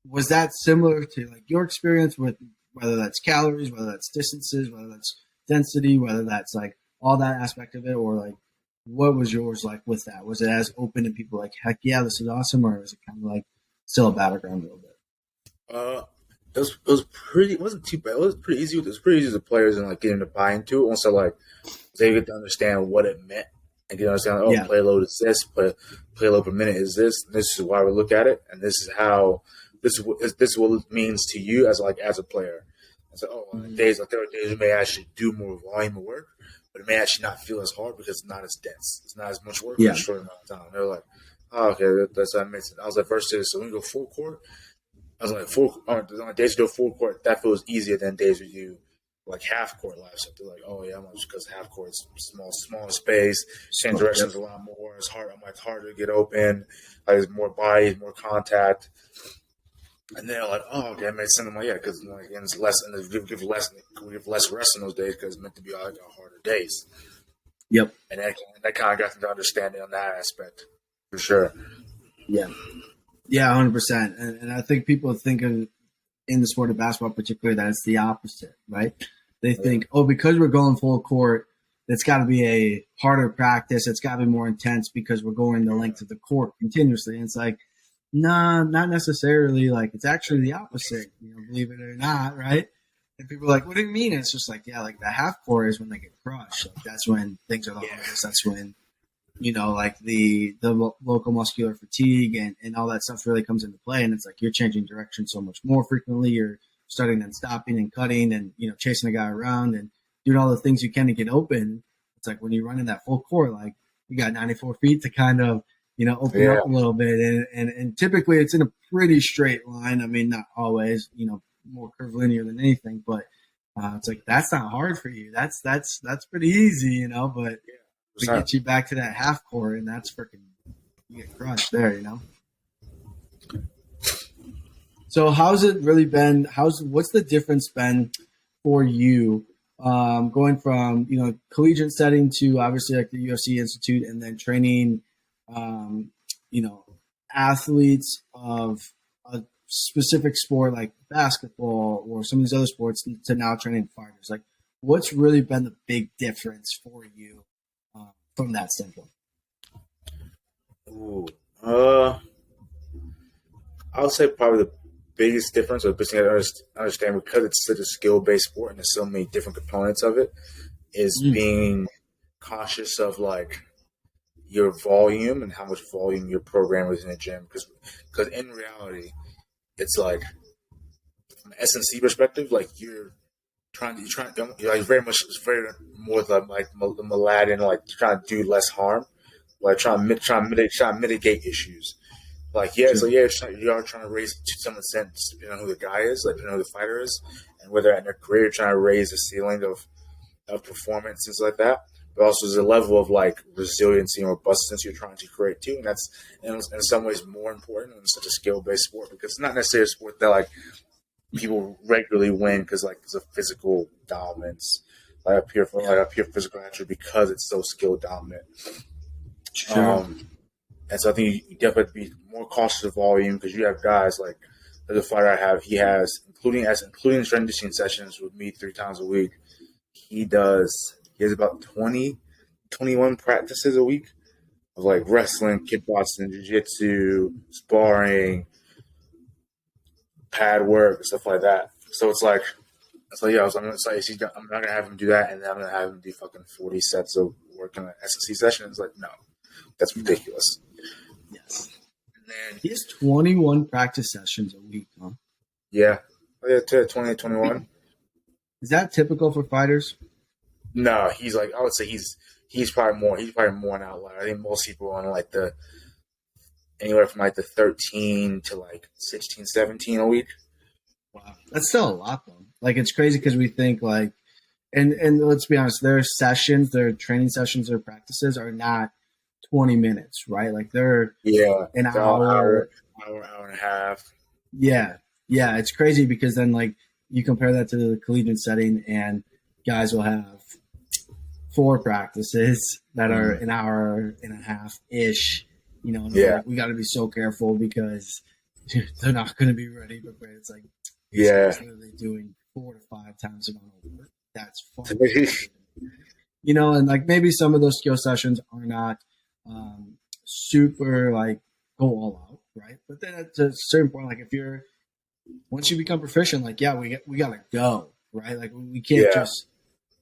Was that similar to like your experience with whether that's calories, whether that's distances, whether that's density, whether that's like all that aspect of it, or like what was yours like with that? Was it as open to people like, heck yeah, this is awesome? Or was it kind of like still a battleground a little bit? It wasn't too bad. It was pretty easy. It was pretty easy to players and like getting to buy into it. Once I like they get to understand what it meant and get to understand, play load is this, play load per minute is this. This is why we look at it, and this is how this is what it means to you as a player. I said, there are days you may actually do more volume of work, but it may actually not feel as hard because it's not as dense. It's not as much work for a short amount of time. They're like, oh, okay, that's what makes it. I was like, versus so when you go full court. I was like, on days you do full court, that feels easier than days where you like half court live. So they're like, oh yeah, I'm because half court is smaller space, change directions a lot more. It's hard. I'm like harder to get open. Like there's more bodies, more contact. And they're like, oh, okay, it makes sense. I'm like, yeah, because like, and it's less, and we give less rest in those days because it's meant to be like harder days. Yep. And that kind of got them to understanding on that aspect for sure. Yeah. Yeah, 100%. And I think people think of in the sport of basketball particularly that it's the opposite, right? They think, because we're going full court, it's got to be a harder practice. It's got to be more intense because we're going the length of the court continuously. And it's like, nah, not necessarily. Like, it's actually the opposite, you know, believe it or not, right? And people are like, what do you mean? And it's just like, yeah, like the half court is when they get crushed. Like, that's when things are the hardest. That's when, you know, like the local muscular fatigue and all that stuff really comes into play. And it's like you're changing direction so much more frequently. You're starting and stopping and cutting and, you know, chasing a guy around and doing all the things you can to get open. it's like when you run in that full court, like you got 94 feet to kind of, open Yeah. up a little bit. And typically it's in a pretty straight line. I mean, not always, more curvilinear than anything, but it's like, that's not hard for you. That's pretty easy, but we get you back to that half court and that's freaking, you get crushed there, So how's it really been? What's the difference been for you going from, collegiate setting to obviously like the UFC Institute and then training, athletes of a specific sport like basketball or some of these other sports to now training fighters? Like, what's really been the big difference for you from that standpoint? Ooh, I would say probably the biggest difference, or the biggest thing I understand, because it's such a skill-based sport and there's so many different components of it, is being cautious of like your volume and how much volume your program is in the gym. Because in reality, it's like from an S&C perspective, like you're like very much, it's very more like the Aladdin, like trying to do less harm, like trying to mitigate issues. Like, yeah, so yeah, you are trying to raise to some extent, depending on who the guy is, like depending on who the fighter is, and whether in their career you're trying to raise the ceiling of performance, things like that. But also there's a level of like resiliency and robustness you're trying to create too, and that's in some ways more important in such a skill-based sport, because it's not necessarily a sport that like people regularly win because like there's a physical dominance, like a pure physical attribute, because it's so skill dominant. Sure. And so I think you definitely have to be more cautious of volume, because you have guys like the fighter I have. He has, including strength conditioning sessions with me 3 times a week. He has about 21 practices a week of like wrestling, kickboxing, jiu-jitsu, sparring, pad work, stuff like that. So it's like, yeah, I'm not gonna have him do that, and then I'm gonna have him do fucking 40 sets of work in an S&C session. It's like, no, that's ridiculous. Yes. And then he has 21 practice sessions a week, huh? Yeah, 20, 21. Is that typical for fighters? No, he's like, I would say he's probably more an outlier. I think most people are on like anywhere from like the 13 to like 16, 17 a week. Wow, that's still a lot though. Like, it's crazy because we think like, and let's be honest, their training sessions, their practices are not 20 minutes, right? Like they're an hour and a half. Yeah. It's crazy because then like you compare that to the collegiate setting and guys will have 4 practices that are an hour and a half ish, and like, we got to be so careful because they're not going to be ready prepared. It's like, literally doing 4 to 5 times the amount of work. That's fun. And like maybe some of those skill sessions are not super like go all out, right? But then at a certain point, like once you become proficient, like, yeah, we gotta go, right? Like we can't just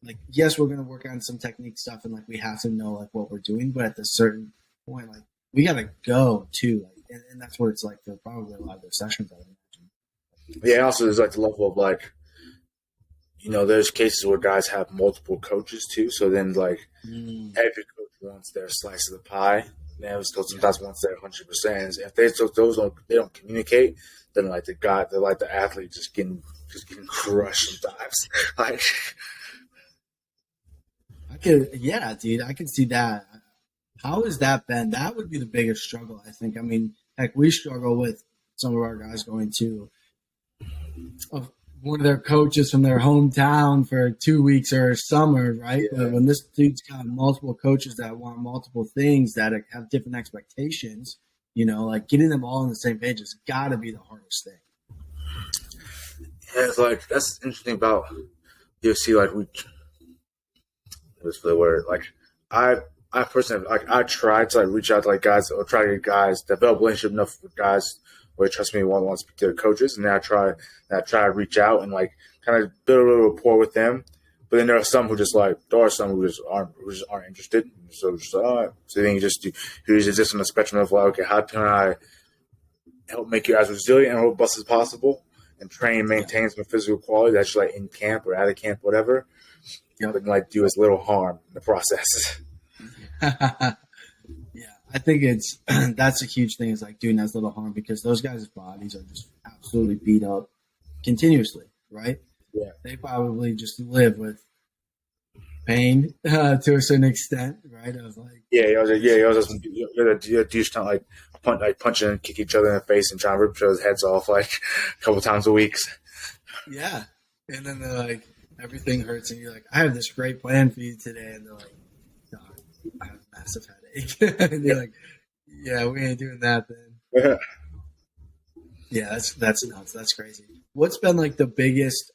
like, yes, we're gonna work on some technique stuff and like we have to know like what we're doing, but at a certain point, like we gotta go too, like, and that's what it's like for probably a lot of those sessions, I would imagine. Yeah, and also there's like the level of like, there's cases where guys have multiple coaches too. So then like every coach wants their slice of the pie. They sometimes wants their 100%. If they don't communicate, then like the athlete just getting crushed sometimes. Like, dude, I can see that. How has that been? That would be the biggest struggle, I think. I mean, heck, we struggle with some of our guys going to one of their coaches from their hometown for 2 weeks or summer, right? Yeah. But when this dude's got multiple coaches that want multiple things that have different expectations, like getting them all on the same page has got to be the hardest thing. Yeah, it's like, that's interesting about UFC. Like it's really weird. Like I personally, like, I try to like reach out to like guys, or try to get guys, develop relationship enough with guys where trust me, want to speak to their coaches, and then I try to reach out and like kind of build a little rapport with them. But then there are some who who just aren't interested. So just all right. So then you just on the spectrum of like, okay, how can I help make you as resilient and robust as possible, and train and maintain some physical quality that's like in camp or out of camp, whatever. Yep. but like do as little harm in the process. Yeah, I think it's that's a huge thing. Is like doing as little harm because those guys' bodies are just absolutely beat up continuously, right? Yeah. They probably just live with pain to a certain extent, right? Of like, You just kind of like punching and kick each other in the face and trying to rip each other's heads off like a couple times a week. yeah, and then they're like, everything hurts, and you're like, I have this great plan for you today, and they're like, Dog, I have a massive headache, and you're like, yeah, we ain't doing that then. Yeah, that's nuts. That's crazy. What's been like the biggest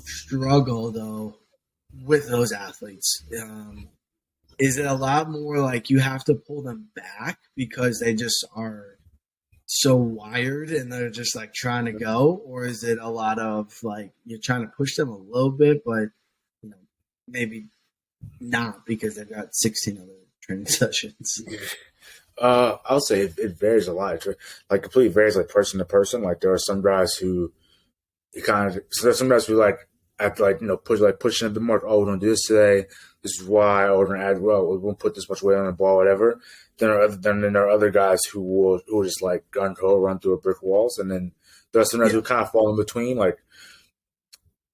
struggle though with those athletes? Is it a lot more like you have to pull them back because they just are so wired and they're just like trying to go, or is it a lot of like you're trying to push them a little bit, but you know maybe not because they've got 16 other training sessions? I'll say it varies a lot. Like completely varies like person to person. Like there are some guys who so there's some guys who like have to like pushing a bit more. Oh, we're gonna do this today. This is why. Or we're gonna add. Well, we won't put this much weight on the ball, whatever. Then there are other guys who will just like gun ho run through a brick walls, and then there are some guys who kind of fall in between. Like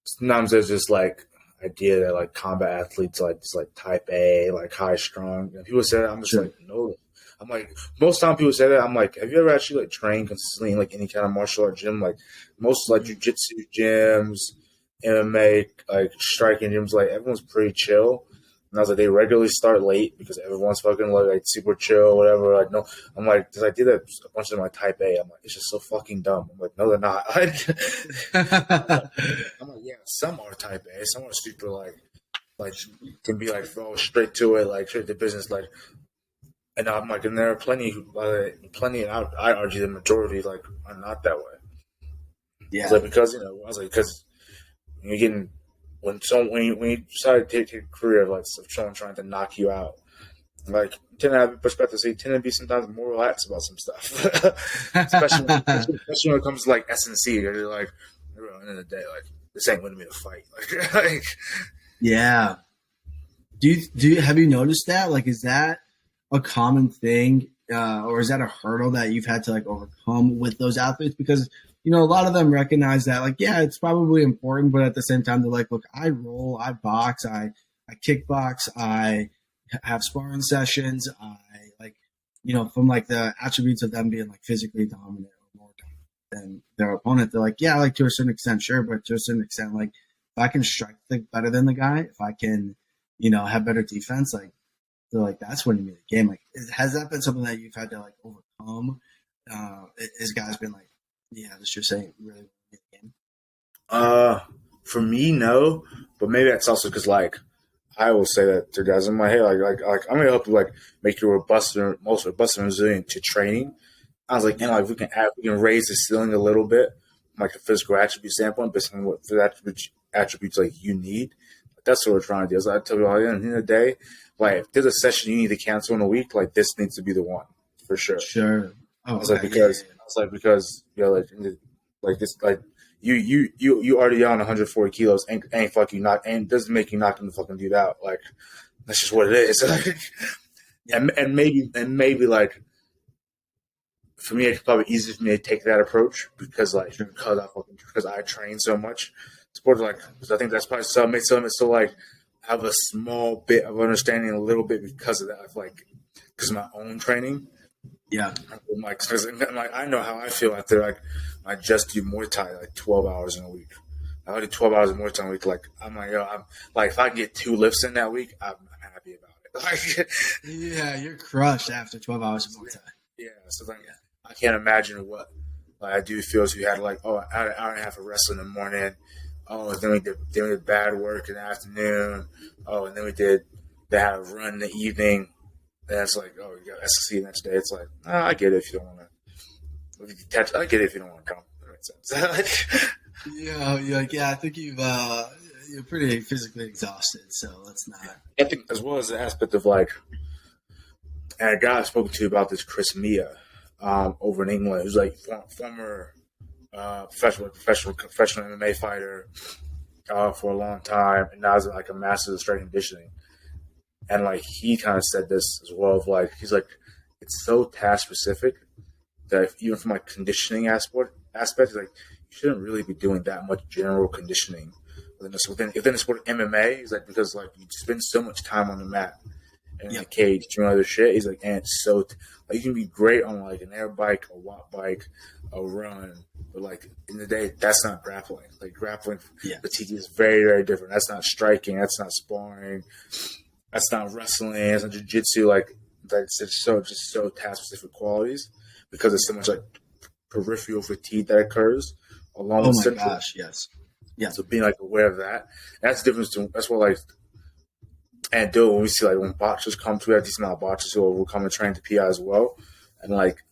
sometimes there's this like idea that like combat athletes like just like type A, like high strong. And people say that, I'm just like no. I'm like most time people say that I'm like, have you ever actually like trained consistently in like any kind of martial art gym? Like most like jiu-jitsu gyms, MMA, like striking gyms, like everyone's pretty chill. And I was like, they regularly start late because everyone's fucking like super chill, whatever. Like no, I'm like, because I did that a bunch of my type A. I'm like, it's just so fucking dumb. I'm like, no, they're not. I'm like, yeah, some are type A, some are super like can be like oh straight to it, like straight to business, like. And I'm like, and there are plenty, and I argue the majority like are not that way. Yeah, I was like, because you're getting when you decide to take a career of like someone trying to knock you out, like you tend to have a perspective, so you tend to be sometimes more relaxed about some stuff, especially when it comes to like SNC. You're like, at the end of the day, like this ain't going to be a fight. Like, yeah. Do you have you noticed that? Like, is that a common thing, or is that a hurdle that you've had to like overcome with those athletes? Because you know a lot of them recognize that, like, yeah, it's probably important, but at the same time, they're like, look, I roll, I box, I kickbox, I have sparring sessions, I like, you know, from like the attributes of them being like physically dominant or more dominant than their opponent, they're like, yeah, like to a certain extent, sure, but to a certain extent, like if I can strike better than the guy, if I can, you know, have better defense, like. So like that's when you meet the game. Like, has that been something that you've had to like overcome? Has guys been like, yeah, this just ain't really the game? For me, no, but maybe that's also because like I will say that to guys in my head, like I'm gonna help you like make you most robust and resilient to training. I was like, and like we can raise the ceiling a little bit, from, like a physical attribute standpoint, based on what the attributes like you need. That's what we're trying to do. So I tell you, at the end of the day, like if there's a session you need to cancel in a week, like this needs to be the one for sure. Sure. Oh, I was like because you know like this like you already on 140 kilos ain't fucking not ain't doesn't make you not gonna fucking do that. Like that's just what it is. and maybe like for me it's probably easier for me to take that approach because I train so much. Sports like so I think that's probably something so like I have a small bit of understanding a little bit because of that, like because of my own training. Yeah, like I know how I feel after like I just do Muay Thai like 12 hours in a week. I do 12 hours of Muay Thai a week. Like I'm like I'm like if I get 2 lifts in that week, I'm happy about it. Like yeah, you're crushed after 12 hours of Muay Thai. Yeah, so like I can't imagine what like I do feel if you had like an hour and a half of wrestling in the morning. Oh, then we did bad work in the afternoon. Oh, and then they had a run in the evening. And it's like, oh, you got SSC the next day. It's like, I get it if you don't want to. I get it if you don't want to come. That makes sense. yeah, I think you're pretty physically exhausted, so let's not. I think as well as the aspect of like, and a guy I've spoken to about this, Chris Mia, over in England, who's like former professional MMA fighter, for a long time, and now he's like a master of strength and conditioning. And like he kind of said this as well of like he's like it's so task specific that even from like conditioning aspect, like you shouldn't really be doing that much general conditioning within the sport of MMA. He's like because like you spend so much time on the mat and in the cage doing other shit. He's like, and it's so like you can be great on like an air bike, a watt bike, a run, but like in the day that's not grappling. Like grappling, the TT is very very different. That's not striking. That's not sparring. That's not wrestling. It's not jiu-jitsu. Like that's just so task specific qualities because there's so much like peripheral fatigue that occurs along with central. Gosh, yes. Yeah. So being like aware of that, that's the difference. That's what like and do when we see like when boxers come to, we have a decent amount of boxers who will come and train to PI as well, and like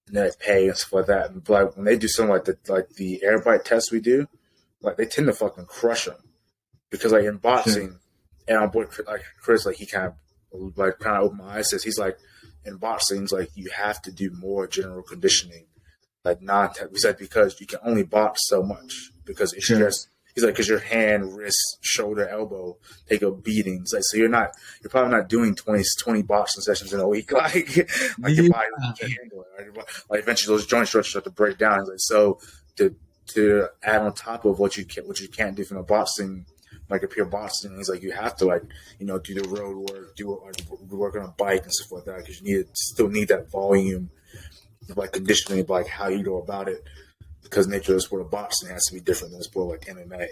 and they pay and stuff like that. And like when they do something like the air bite test we do, like they tend to fucking crush them because like in boxing. Sure. And our boy, like Chris, like he kind of opened my eyes. Says he's like in boxing, it's like you have to do more general conditioning, like He's like because you can only box so much because it's just he's like because your hand, wrist, shoulder, elbow take a beating. Like so you're probably not doing 20 boxing sessions in a week. Like your body can't handle it. Right? Like eventually those joint structures start to break down. Like so to add on top of what you can't do from a boxing. Like a pure boxing, he's like you have to like do the road work, do work on a bike and stuff like that because you still need that volume of like conditioning, of, like how you go about it because nature of the sport of boxing has to be different than the sport like MMA.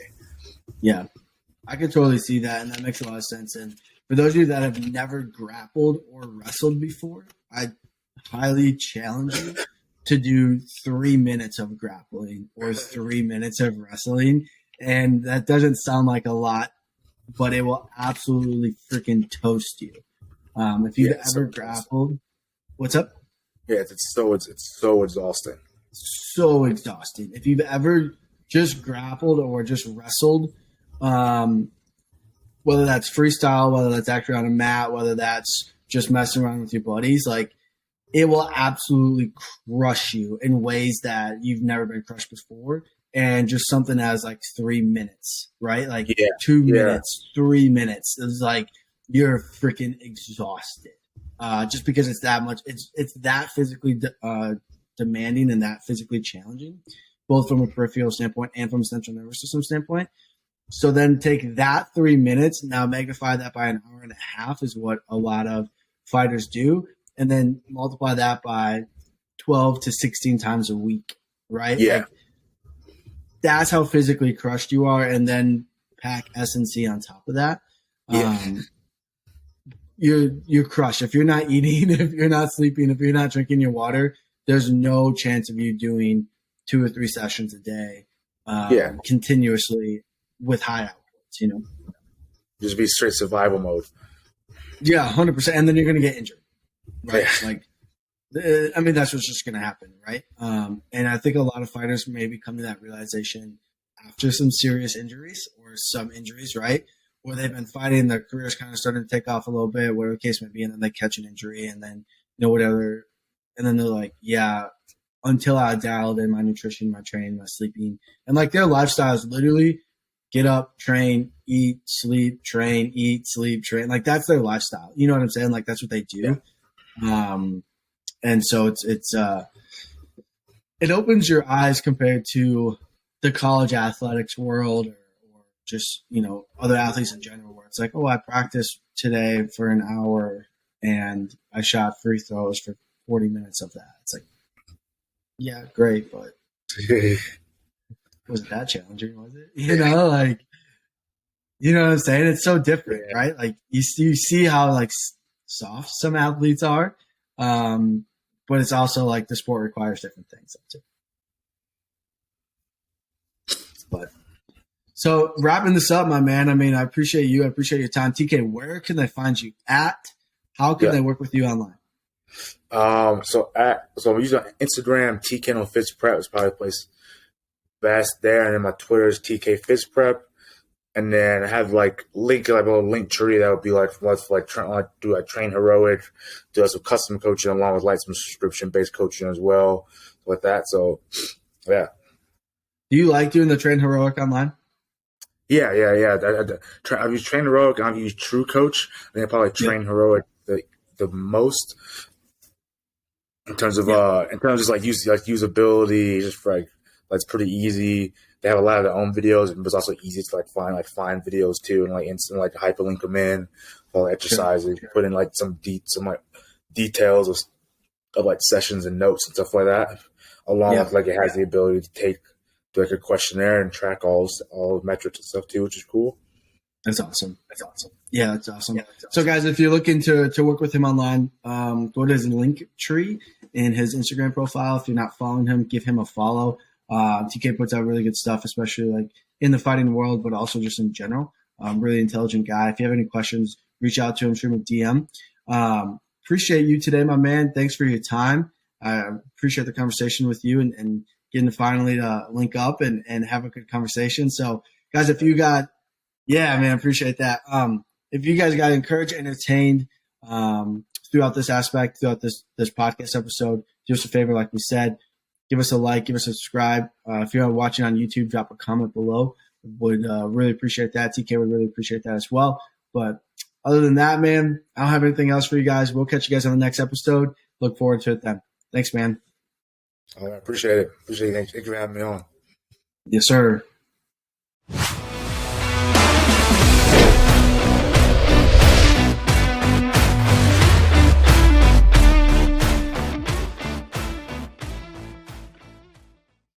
Yeah, I can totally see that, and that makes a lot of sense. And for those of you that have never grappled or wrestled before, I highly challenge you to do 3 minutes of grappling or 3 minutes of wrestling. And that doesn't sound like a lot, but it will absolutely freaking toast you. If you've ever grappled, what's up? Yeah, it's so exhausting. So exhausting. If you've ever just grappled or just wrestled, whether that's freestyle, whether that's actually on a mat, whether that's just messing around with your buddies, like it will absolutely crush you in ways that you've never been crushed before. And just something as like 3 minutes, right? Like 2 minutes, 3 minutes. It's like you're freaking exhausted, just because it's that much. It's that physically demanding and that physically challenging, both from a peripheral standpoint and from a central nervous system standpoint. So then take that 3 minutes, now magnify that by an hour and a half is what a lot of fighters do, and then multiply that by 12 to 16 times a week, right? Yeah. Like, that's how physically crushed you are, and then pack S&C on top of that. You're crushed. If you're not eating, if you're not sleeping, if you're not drinking your water, there's no chance of you doing 2 or 3 sessions a day continuously with high outputs, Just be straight survival mode. Yeah, 100%. And then you're going to get injured, right? Like, I mean, that's what's just going to happen, right? And I think a lot of fighters maybe come to that realization after some serious injuries or some injuries, right? Where they've been fighting, their careers kind of starting to take off a little bit, whatever the case may be, and then they catch an injury and then, whatever. And then they're like, yeah, until I dialed in my nutrition, my training, my sleeping. And like their lifestyle is literally get up, train, eat, sleep, train, eat, sleep, train. Like that's their lifestyle. You know what I'm saying? Like that's what they do. And so it opens your eyes compared to the college athletics world or just, other athletes in general where it's like, oh, I practiced today for an hour and I shot free throws for 40 minutes of that. It's like, yeah, great, but wasn't that challenging, was it? You know what I'm saying? It's so different, right? Like you see how like soft some athletes are. But it's also like the sport requires different things too. But so wrapping this up, my man, I mean, I appreciate you. I appreciate your time. TK, where can they find you at? How can they work with you online? So I'm using Instagram, TK on Fitz Prep is probably the place best there. And then my Twitter is TK Fitz Prep. And then I have like a little link tree that would be like train heroic, do some custom coaching along with like some subscription based coaching as well with that. So yeah. Do you like doing the train heroic online? Yeah. I've used Train Heroic. I've used True Coach. I think I probably Yeah. Train Heroic the most in terms of like usability. Just for like it's pretty easy. They have a lot of their own videos, but it's also easy to find videos too, and like instant hyperlink them in for exercises. Put in some details of like sessions and notes and stuff like that. Along with it has the ability to do a questionnaire and track all metrics and stuff too, which is cool. That's awesome. Yeah, that's awesome. So, guys, if you're looking to work with him online, go to his link tree in his Instagram profile. If you're not following him, give him a follow. TK puts out really good stuff, especially in the fighting world, but also just in general. Really intelligent guy. If you have any questions, reach out to him, shoot him a DM. Appreciate you today, my man. Thanks for your time. I appreciate the conversation with you and getting to finally link up and have a good conversation. So, guys, if you got – yeah, man, appreciate that. If you guys got encouraged, entertained throughout this aspect, throughout this podcast episode, do us a favor, like we said, give us a like, give us a subscribe. If you're watching on YouTube, drop a comment below. Would really appreciate that. TK would really appreciate that as well. But other than that, man, I don't have anything else for you guys. We'll catch you guys on the next episode. Look forward to it then. Thanks, man. All right, appreciate it. Thank you for having me on. Yes, sir.